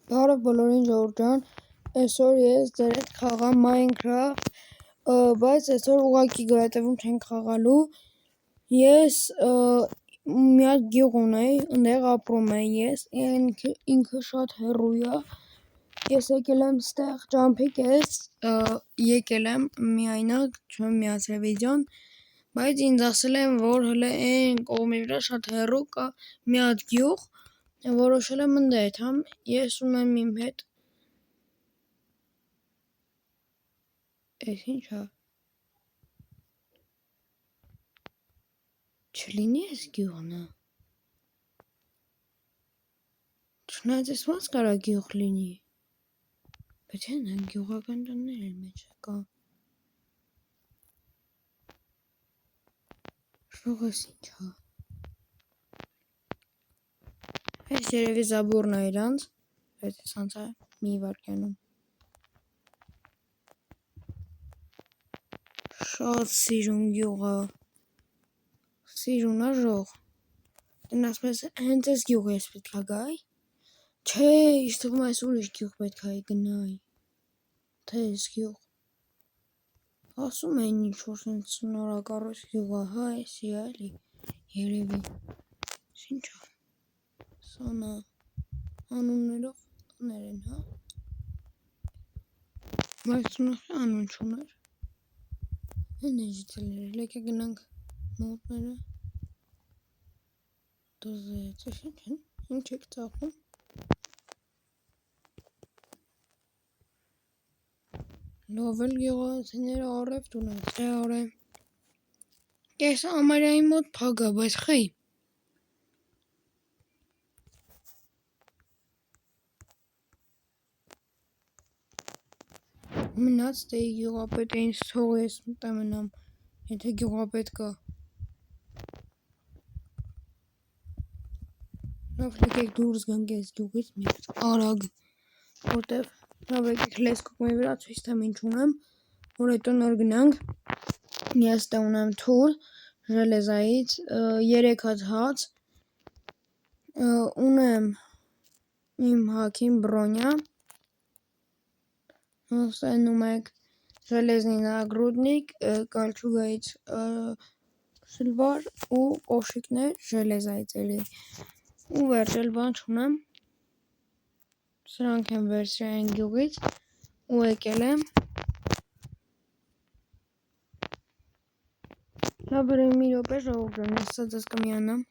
Բարև բոլորին ժողովուրդ ջան, այսօր ես ձեր հետ խաղամ Minecraft, բայց այսօր ուղղակի գոյատևում չենք խաղալու։ Ես մի հատ գյուղ ունեի, այնտեղ ապրում էի ես, ինքը շատ հեռու է։ Ես եկել եմ ստեղ ջամփիկես, եկել եմ միայնակ, չեմ միացրել վիդեոն, բայց ինձ ասել են, որ հələ այն կողմի վրա շատ հեռու կա մի հատ գյուղ, որոշել եմ ընդ եմ, ես ունեմ իմ հետ։ Էս ինչ է։ Չլինի էս գյուղն է։ Չնայած էս ոնց կարա գյուղ լինի։ Բայց այն գյուղական տաններ էլ մեջ կա։ Շողս ինչ է։ Այս երևի Զաբուրն է իրանց, բայց ես անցա մի վարկյանում։ Շատ սիրուն գյուղ է։ Սիրուն է ժող։ Դեն ասում ես հենց այս գյուղը ես պետք է գայի։ Չէ, ինձ թվում է այս ուրիշ գյուղ պետք է գնայի։ Թե այս գյուղ։ Ասում էին ինչ որ սենց նորակառույց գյուղ է, հա, էսի է էլի, երևի։ Ինչ է։ Սանա անուններով տներ են, հա։ Բայց ունախի անուն չուներ։ Են է ժիծելերը, լեկը գնանք մոտները։ Դոզեց, ես ինչ են, ինչ եք ծախում։ Լով էլ գյուղացիները առևտ ունեն, թե արեմ։ Կես ամարյայի մոտ փագ է, բայց խի։ Մնաց թե գյուղապետը ինձ թողի ես մտամնամ, եթե գյուղապետ կա։ Լավ եկեք դուրս գանք այս գյուղից մի արագ, որտև լավ եկեք լեսկոկմի վրա ցույց տամ ինչ ունեմ, որ հետո նոր գնանք։ Ես տե ունեմ թուր ժելեզայից, 3 հատ հաց, ունեմ իմ հագին բրոնյա, ստանում եք ժելեզնի նագրուդնիկ, կալչուգայից շլվար ու կոշիկներ ժելեզայից էլի, ու վերջել բան չունեմ, սրանք եմ վերցրել այն գյուղից ու եկել եմ։ Լավ բրեմ մի րոպե ժողովուրդ ջան, ես սա ձեզ կմիանամ։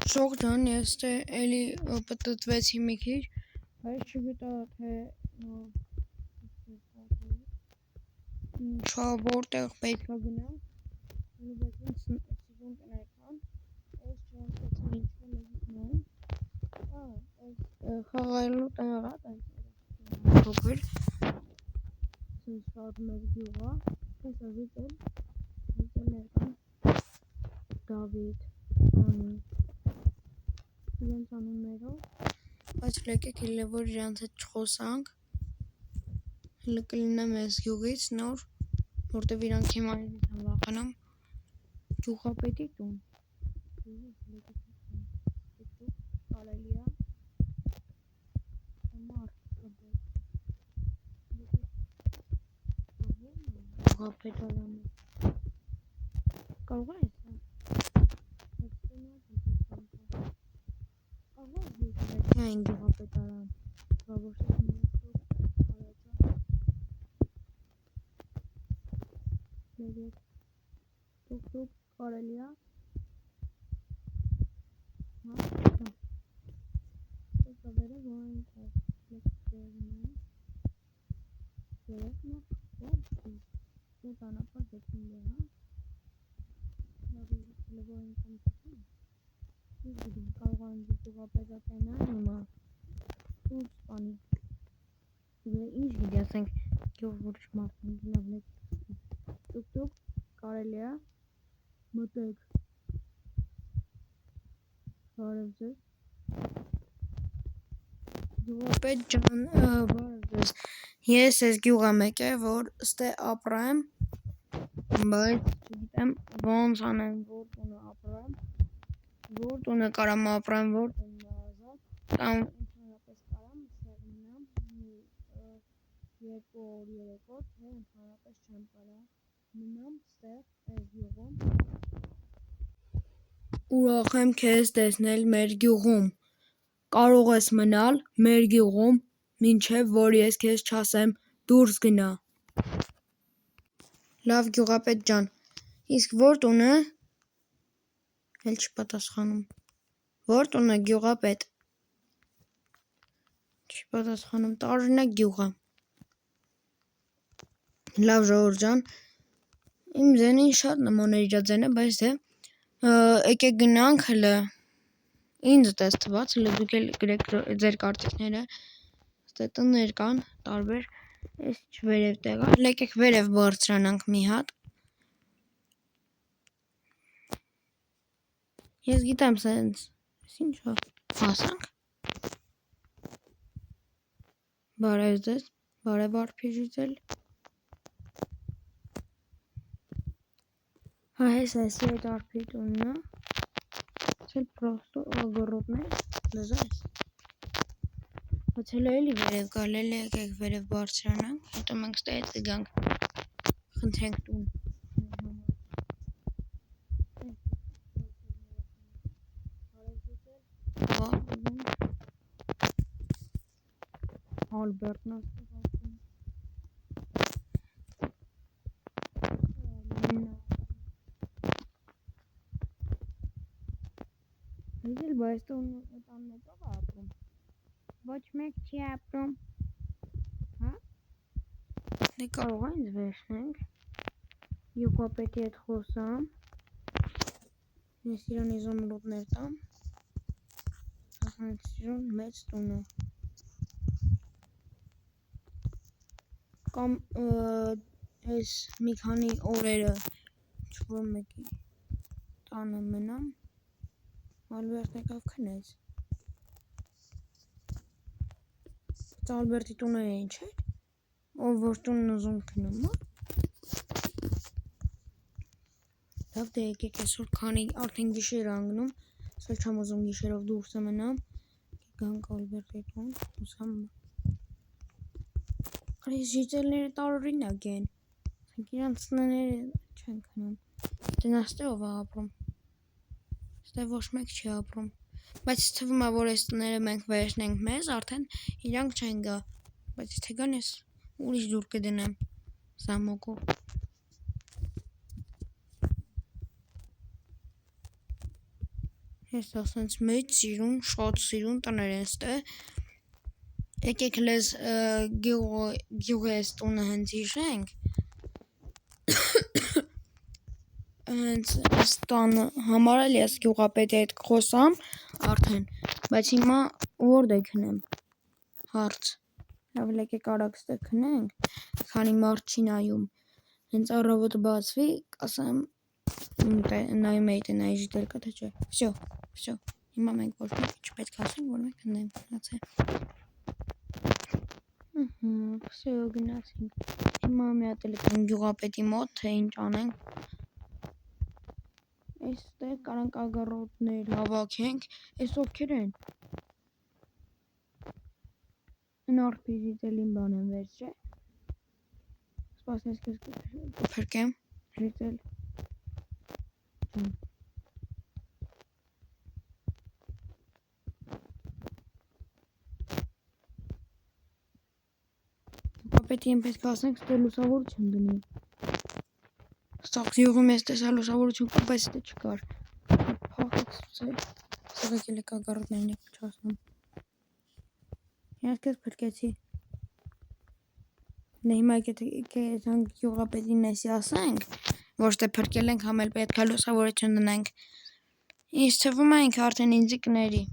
Ժողովուրդ ջան, ես թե էլի պտտվեցի մի քիչ, բայց չգիտա թե չա որտեղ պետք է գնամ, բայց ինձ սիրուն տնայքան, այս չանցեցին ինչ-որ լեգիտնային, այս խաղայլու տեղա, տենց փոքր, սենց շատ մեր գյուղա, այս զիծել ներկան, Դավիթ, Անի, իրենց անուններով, բայց լեկեք իլե որ իրանց հետ չխոսանք, հլը կլինեմ այս գյուղից նոր, որտև իրանք հիմա ինձ են վախենում, գյուղապետի տուն, կարելի է, գյուղապետարանը, կարող է այն գյուղապետարան, դուք կարելի է, տվերը որ ենք երեկ անապար դեպին լեհա, կարող են գյուղապետատենան հիմա, ու սպանի, ինչ գիտի ասենք գյուղ ուրիշ մարդն լավ դուք կարելի է, մտեք, բարև ձեզ, գյուղապետ ջան, բարև ձեզ, ես այս գյուղ եմ եկել, որ ստե ապրեմ, բայց չգիտեմ ոնց անեմ, որ տունը ապրեմ, որ տունը կարամ ապրեմ, որ տունը ազատ, Կամ ընդհանրապես կարամ ստեղ մնամ 2 օր 3 օր, թե ընդհանրապես չեմ կարա մնամ ստեղ այս գյուղում։ Ուրախ եմ քեզ տեսնել մեր գյուղում։ Կարող ես մնալ մեր գյուղում, մինչև որ ես քեզ չասեմ դուրս գնա։ Լավ գյուղապետ ջան, իսկ որ տունը։ Էլ չպատասխանում։ Որ տունը գյուղապետ։ Չպատասխանում, տարօրինակ գյուղ է։ Լավ ժողովուրդ ջան, իմ ձենին շատ նման էր իր ձենը, բայց դե եկեք գնանք հələ։ Ինձ դες թված, հələ դուք էլ գրեք ձեր կարծիքները։ Ստե տներ կան, տարբեր, այս ինչ վերև տեղ է, եկեք վերև բարձրանանք մի հատ։ Ես գիտեմ սենց, ինչ է, հասանք։ Բարև ձեզ, բարև արփիժիցել։ Հա հես այսի այդ արփի տունն է։ Ցել պրոստո огородներ, լզես։ Բայց հələ էլի վերև գալ, էլի եկեք վերև բարձրանանք, հետո մենք ստե հետ կգանք, խնդրենք տուն։ Ալբերտն աստեղ ասում։ Իզել բայց տան մեկով է ապրում։ Ոչ մեկ չի ապրում։ Հա։ Դե կարող է ինձ վերցնենք։ Գյուղապետի հետ խոսամ։ Ես իրան իզոմրուտներ տամ։ Սիրուն մեծ տուն է։ Կամ այս մի քանի օրերը ինչ-որ մեկի տանը մնամ։ Ալբերտն եկավ քնեց։ Ալբերտի տունը ինչ է։ Ով որ տունն ուզում քնում է։ Լավ դե եկեք այսօր քանի արդեն գիշեր անգնում, սա չեմ ուզում գիշերով դուրս մնամ։ Գանք Ալբերտի տուն, ուսամ։ Այս ժիծելները տարօրինակ են։ Իրանց տները չեն քնում։ Դե ստե ով է ապրում։ Ստե ոչ մեկ չի ապրում։ Բայց թվում է, որ այս տները մենք վերցնենք մեզ, արդեն իրանք չեն գա։ Բայց թե գան ես ուրիշ դուր կդնեմ զամոկով։ Ես ասենց մեծ սիրուն, շատ սիրուն տներ են ստե։ Եկեք հլես գյուղի այս տունը հենց հիշենք։ Հենց այս տանը համար էլ ես գյուղապետի հետ խոսամ արդեն, բայց հիմա որտե քնեմ։ Հարց։ Լավ եկեք արագ ստե քնենք, քանի մարդ չի նայում։ Հենց առավոտը բացվի, ասեմ նայում էի տնայի ժիտել կա թե չէ։ Всё։ Հիմա մենք ոչ մեկ չպետք է ասենք, որ մենք քնենք գնացել։ Всё գնացինք։ Հիմա մի հատ էլ գյուղապետի մոտ, թե ինչ անենք։ Այստեղ կարանք ագարոտներ հավաքենք, այս ովքեր են։ Նարդիզիտելին բան եմ վերջը։ Սպասես քեզ կփրկեմ, ժիտել։ Պապետին պետք է ասենք, ստե լուսավոր չեմ դնի։ Սաղ գյուղում ես տեսա լուսավորություն կա, բայց ստե չկար։ Փախեց ցույց։ Սաղ եկել եք ագարոտներն եք չասնում։ Ես քեզ փրկեցի։ Դե հիմա եկեք գյուղապետին էսի ասենք, ոչ թե փրկել ենք, համ էլ պետք է լուսավորություն դնենք։ Ինձ թվում է ինքը արդեն ինձ կների։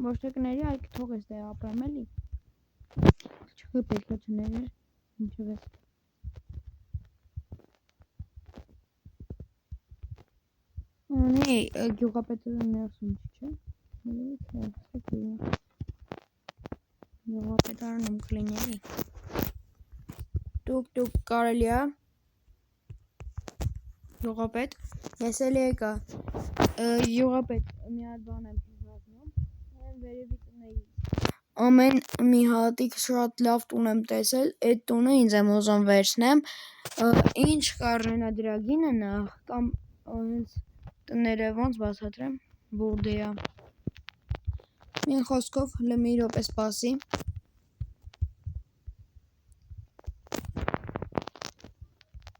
Ոչ թե կների, այլ կթողես դե ապրեմ էլի։ Չկա պետք է չների, ինչով ես։ Ունի գյուղապետը ներսում չէ։ Գյուղապետարանում կլինի էլի։ Դուք կարելի է։ Գյուղապետ, ես էլ եկա։ Գյուղապետ, մի հատ բան եմ ասում։ Վերևի ամեն մի հատիկ շատ լավ տուն եմ տեսել, այդ տունը ինձ եմ ուզում վերցնեմ, ինչ կարժենա դրա գինը նախ, կամ հենց տները ոնց բացատրեմ, բուրդեա, մի խոսքով հլը մի րոպե սպասի,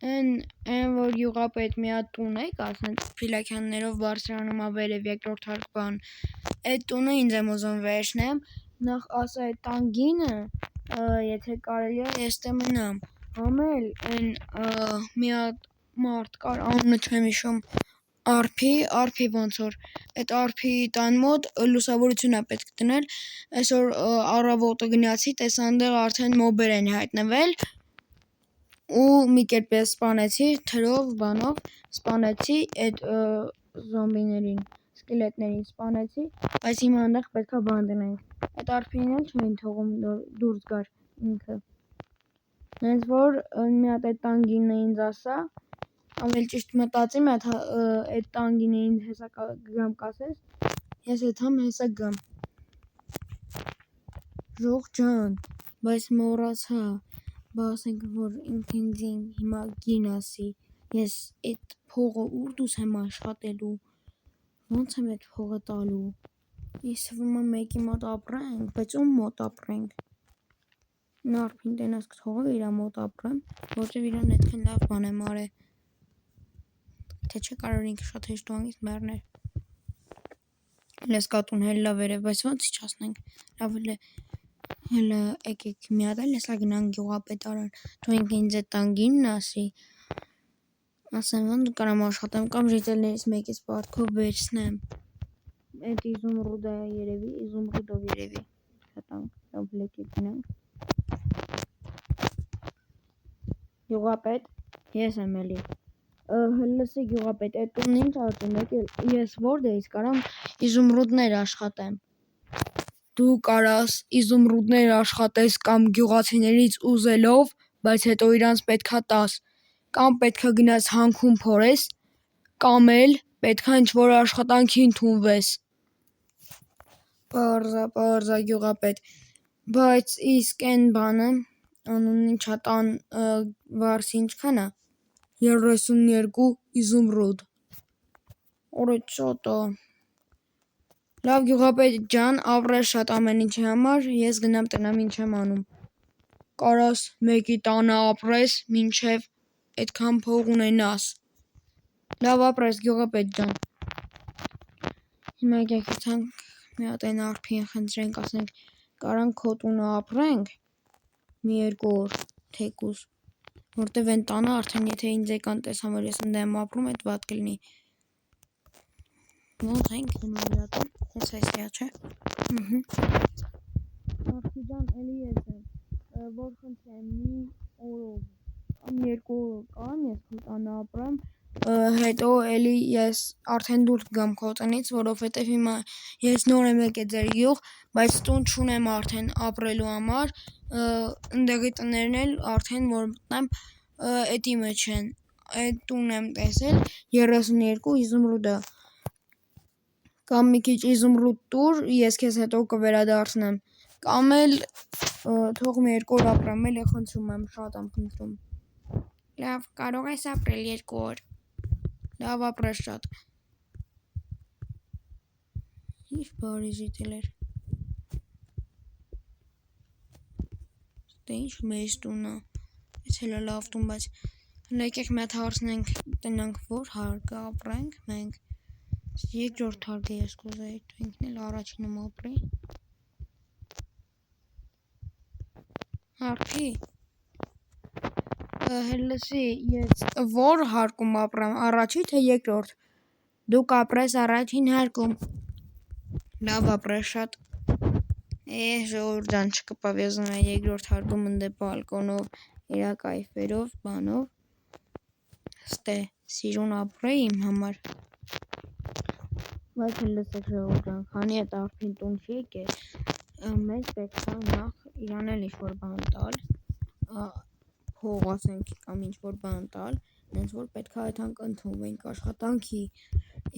Են որ յուղապետ մի հատ տուն է, ասենց փիլաքյաններով բարձրանում վերև երկրորդ հարկ բան, այդ տունը ինձ եմ ուզում վերցնեմ, նախ ասա այդ տան գինը, եթե կարելի է ես տե մնամ, համել են մի հատ մարդ կար, անունը չեմ հիշում, արփի ոնց որ, այդ արփի տան մոտ լուսավորություն է պետք դնել, այսօր առավոտը գնացի, տեսա այնտեղ արդեն մոբեր են հայտնվել, ու մի կերպ ես սպանեցի, թրով, բանով, սպանեցի այդ զոմբիներին, սկելետներին սպանեցի, բայց հիմա այնտեղ պետքա բան դնենք, այդ արփին էլ չէին թողում դուրս գար ինքը, հենց որ մի հատ այդ տան գինը ինձ ասա, ավելի ճիշտ մտածի մի հատ այդ տան գինը ինձ հեսա գամ կասես, ես եթամ հեսա գամ, ժող ջան, բայց մոռացա, բա ասենք որ ինքը ինձ հիմա գին ասի, ես այդ փողը ուր դուս եմ աշխատելու, ոնց եմ այդ փողը տալու, ես թվում է մեկի մոտ ապրենք, բայց ում մոտ ապրենք, նա արփին տենաս կթողով իրա մոտ ապրեմ, որտև իրան այդքան լավ բան եմ արել, թե չէ կարող ինքը շատ հեշտուհանգիստ մեռներ, լես կատուն հելլա վերև, բայց ոնց իջասնենք, լավ հելը եկեք մի հատ էլ հեսա գնանք գյուղապետարան, թող ինքը ինձ այդ տան գինն ասի, ասեմ ոնց կարամ աշխատեմ, կամ ժителներից մեկից պարտքով վերցնեմ, այդ իզումրուդով երևի, կտանք, լավ եկեք գնանք, գյուղապետ, ես եմ էլի, հլսի գյուղապետ, այդ տունն ինչ արտում եք, ես որտեղից կարամ իզումրուդներ աշխատեմ, դու կարաս իզումրուդներ աշխատես կամ գյուղացիներից ուզելով, բայց հետո իրանց պետքա տաս, կամ պետքա գնաս հանքում փորես, կամ էլ պետքա ինչ-որ աշխատանքի ընդունվես, պարզա գյուղապետ, բայց իսկ են բանը, անունն ինչա տան վարձը ինչքան է, 32 իզումրուդ, օրը շատ է, լավ գյուղապետ ջան, ապրես շատ ամեն ինչի համար, ես գնամ տնամ ինչ եմ անում, կարաս մեկի տանը ապրես, մինչև այդքան փող ունենաս, լավ ապրես գյուղապետ ջան, հիմա եկեք իցանք մի հատ այն արփին խնդրենք, ասենք կարանք քո տունը ապրենք, մի 2 օր թեկուզ, որտև այն տանը արդեն եթե ինձ եկան տեսան, որ ես ընդ եմ ապրում, այդ վատ կլինի, ոնց ենք գնում իրա տուն, հենց այսիա չէ, արփի ջան էլի ես եմ, որ խնդրեմ մի օրով, կամ 2 օրով կարամ ես քո տանը ապրեմ, հետո էլի ես արդեն դուրս գամ քո տնից, որովհետև հիմա ես նոր եմ եկել ձեր գյուղ, բայց տուն չունեմ արդեն ապրելու համար, ընդեղի տներն էլ արդեն որ մտնեմ, էդի մեջ են, այդ տունն եմ տեսել, 32 իզումրուդը, կամ մի քիչ իզումրուդ տուր, ես քեզ հետո կվերադարձնեմ, կամ էլ թող մի 2 օր ապրեմ, էլի խնդրում եմ, շատ եմ խնդրում, լավ կարող ես ապրել 2 օր, լավ ապրես շատ, ինչ բարի ժիտել էր, դե ինչ մեծ տուն է, ես հելա լավ տուն, բայց եկեք մի հատ հարցնենք, տնանք որ հարկը ապրենք մենք, երկրորդ հարկը ես կուզեի, դու ինքն էլ առաջինում ապրի, արփի, հելսի, ես որ հարկում ապրեմ, առաջի թե երկրորդ, դու կապրես առաջին հարկում, լավ ապրես շատ, ժողովուրդ ջան չկպավ, ես ուզում եմ երկրորդ հարկում ընդե բալկոնով, իրա կայֆերով, բանով, ստե սիրուն ապրեի իմ համար, բայց լսեք ժողովուրդ ջան, քանի այդ արփին տուն չի եկել, մեզ պետքա նախ իրան էլ ինչ-որ բան տալ, փող ասենք կամ ինչ-որ բան տալ, հենց որ պետքա այդքան ընդունվենք աշխատանքի,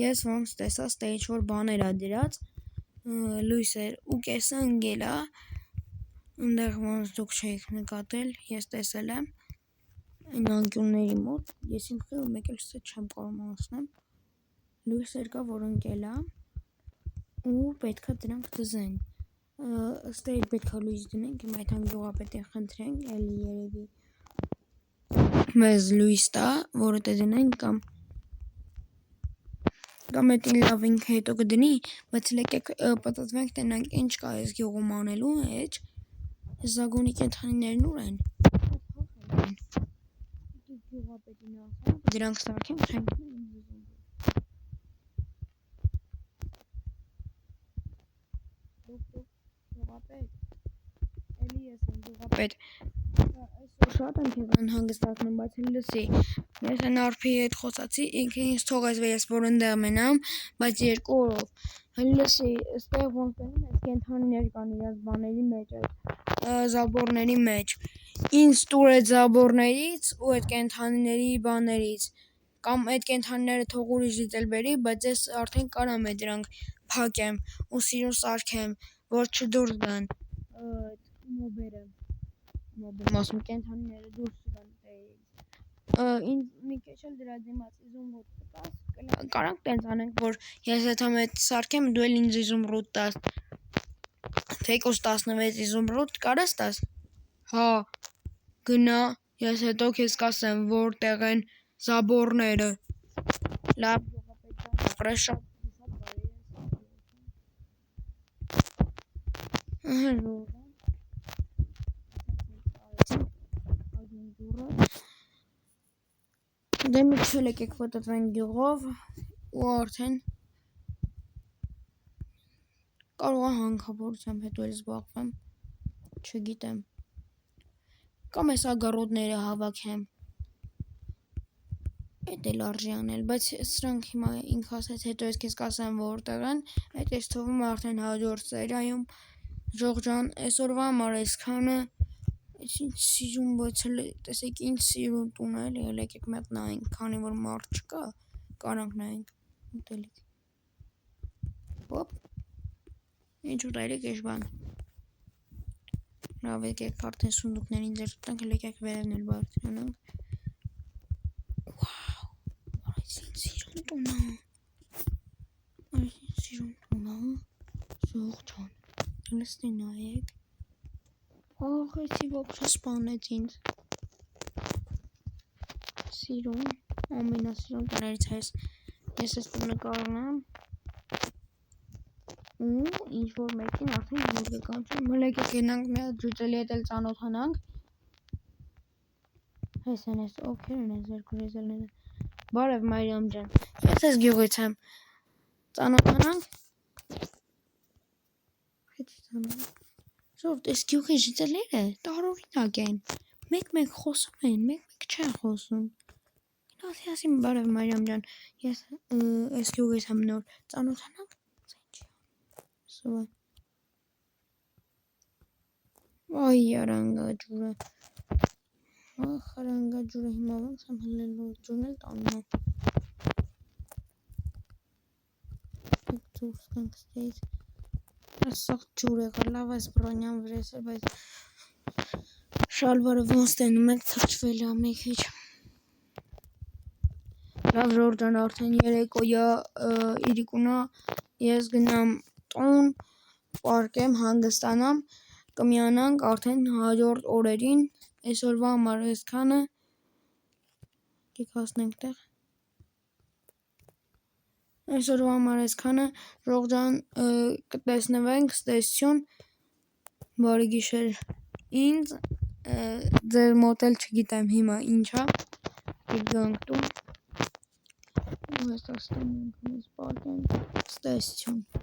ես ոնց տեսա ստե ինչ-որ բաներ ա դրած, լույսեր ու կեսը ընկել ա, Ընդեղ ոնց դուք չէիք նկատել, ես տեսել եմ այն անկյունների մոտ, ես ինքը մեկ էլ ստե չեմ կարող անցնեմ, լույսեր կա, որ ընկել է ու պետքա դրանք դզեն, ըստ էի պետքա լույս դնենք, իմ այդ հանգյուղապետին խնդրենք, էլի երևի մեզ լույս տա, որը դնենք կամ էտին լավ ինքը հետո կդնի, բայց լեկեք պտտվենք տնանք ինչ կա ես գյուղում անելու էջ, զագոնի կենթանիներն ուր են, գյուղապետին ասեմ, դրանք սարքենք չենք գյուղապետ, էլի ես եմ գյուղապետ, այսօր շատ եմ քեզ անհանգստացնում, բայց լսի, ես են արփի հետ խոսացի, ինքը ինձ թողեց ես որ ընդեղ մենամ, բայց 2 օրով, լսի, ստեղ ոնց դնում ես կենթանիներ կան իրաց բաների մեջ, զաբորների մեջ, ինձ տուր այդ զաբորներից ու այդ կենթանիների բաներից, կամ այդ կենթանիները թող ուրիշից էլ բերի, բայց ես արդեն կարամ է դրանք փակեմ ու սիրուն սարքեմ, որ չդուրս գան մոբերը, ասում կենթանիները դուրս գան ինձ մի քիչ էլ դրա դիմաց իզումրուտ տաս, կարանք տենց անենք, որ ես եթե մեծ սարքեմ, դու էլ ինձ իզումրուտ տաս, թեկուզ 16 իզումրուտ կարաս տաս, հա, գնա, ես հետո քեզ կասեմ, որտեղ են զաբորները, լավ գյուղապետ ջան, ապրես շատ Դե մի քիչ եկեք պտտվենք գյուղով ու արդեն կարող է հանքավորությամբ հետո էլ զբաղվեմ, չգիտեմ, կամ ես ագարոտները հավաքեմ, էդ էլ արժի անել, բայց սրանք հիմա ինքը ասեց հետո ես քեզ կասեմ որտեղ են, այդ ես թվում արդեն հաջորդ սերիայում, ժող ջան, այսօրվա համար այսքանը, ինչ սիրուն, բայց տեսեք ինչ սիրուն տուն է, եկեք մեկ նայենք, քանի որ մարդ չկա, կարանք նայենք, ուտելիք, հոպ, ինչ ուտելիք էջ բան, լավ եկեք արդեն սունդուկներին ձեր տանք, եկեք վերևն էլ բարձրանանք, վաու, այս ինչ սիրուն տուն է, ժող ջան, լստի նայեք, ախ, էսի ոպշը սպանեց ինձ, սիրուն, ամենասիրուն տներից այս, ես ես տունը կարնամ, ու ինչ-որ մեկին արդեն գիրգը կանչում, մլեք եք ենանք մի հատ ջուծելի հետ էլ ծանոթանանք, ես են ես ովքեր են ես երկու եզելները, բարև Մարիամ ջան, ես ես գյուղից եմ, ծանոթանանք, Ժողովուրդ, այս գյուղի ժիծելները տարօրինակ են, մեկ-մեկ խոսում են, մեկ-մեկ չեն խոսում, ասի բարև Մարիամ ջան, ես այս գյուղից եմ նոր, ծանոթանանք, այ արանգաջուրը, ախ արանգաջուրը հիմա ոնց եմ հլելու, ջուրն էլ տանում է, դուրս գանք ստեից, սաղ ջուր եղա, լավ այս բրոնյան վրես է, բայց շալվարը ոնց տենում եք թրջվել է մի քիչ, լավ ժողովուրդ ջան, արդեն երեկոյա իրիկունա, ես գնամ տուն, պարկեմ, հանգստանամ, կմիանանք արդեն հաջորդ օրերին, այսօրվա համար այսքանը, եկեք հասնենք տեղ, այսօրվա համար այսքանը, ժող ջան, կտեսնվենք, ստեսություն, բարի գիշեր ինձ, ձեր մոտ էլ չգիտեմ հիմա ինչա, եք գանք տուն, ու հեսա ստենենք մեզ պարկենք, ստեսություն,